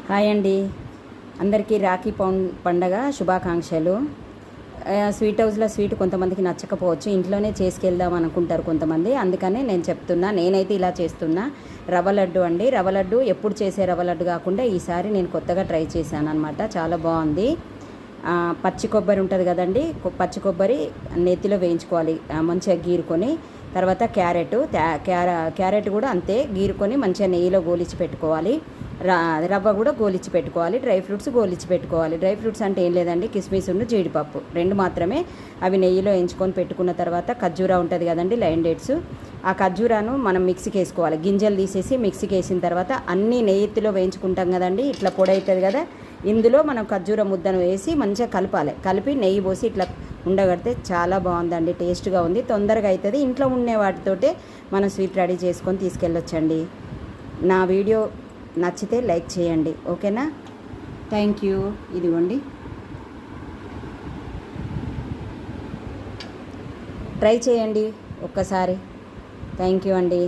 Hi అండి, అందరికీ రాఖీ పండగ శుభాకాంక్షలు. స్వీట్ హౌస్లో స్వీట్ కొంతమందికి నచ్చకపోవచ్చు, ఇంట్లోనే చేసుకెళ్దాం అనుకుంటారు కొంతమంది. అందుకనే నేను చెప్తున్నా, నేనైతే ఇలా చేస్తున్నా. రవ్వ లడ్డు అండి, రవ్వ లడ్డు ఎప్పుడు చేసే రవ్వ లడ్డు కాకుండా ఈసారి నేను కొత్తగా ట్రై చేశాను అనమాట. చాలా బాగుంది. పచ్చి కొబ్బరి ఉంటుంది కదండి, పచ్చి కొబ్బరి నెత్తిలో వేయించుకోవాలి మంచిగా గీరుకొని. తర్వాత క్యారెట్ కూడా అంతే గీరుకొని మంచిగా నెయ్యిలో గోలిచి పెట్టుకోవాలి. రవ్వ కూడా గోలిచ్చి పెట్టుకోవాలి. డ్రై ఫ్రూట్స్ గోలిచ్చి పెట్టుకోవాలి. డ్రై ఫ్రూట్స్ అంటే ఏం లేదండి, కిస్మిస్ జీడిపప్పు రెండు మాత్రమే. అవి నెయ్యిలో వేయించుకొని పెట్టుకున్న తర్వాత ఖర్జూరా ఉంటుంది కదండి, లైన్ డేట్స్. ఆ ఖర్జూరాను మనం మిక్సీకి వేసుకోవాలి. గింజలు తీసేసి మిక్సీకి వేసిన తర్వాత అన్నీ నెయ్యిలో వేయించుకుంటాం కదండి, ఇట్లా పొడి అవుతుంది కదా. ఇందులో మనం ఖర్జూర ముద్దను వేసి మంచిగా కలపాలి. కలిపి నెయ్యి పోసి ఇట్లా ఉండగడితే చాలా బాగుందండి, టేస్ట్గా ఉంది, తొందరగా అవుతుంది. ఇంట్లో ఉండే వాటితోటే మనం స్వీట్ రెడీ చేసుకొని తీసుకెళ్ళొచ్చండి. నా వీడియో నచ్చితే లైక్ చేయండి, ఓకేనా? Thank you. ఇదిగోండి, ట్రై చేయండి ఒక్కసారి. థ్యాంక్ యూ అండి.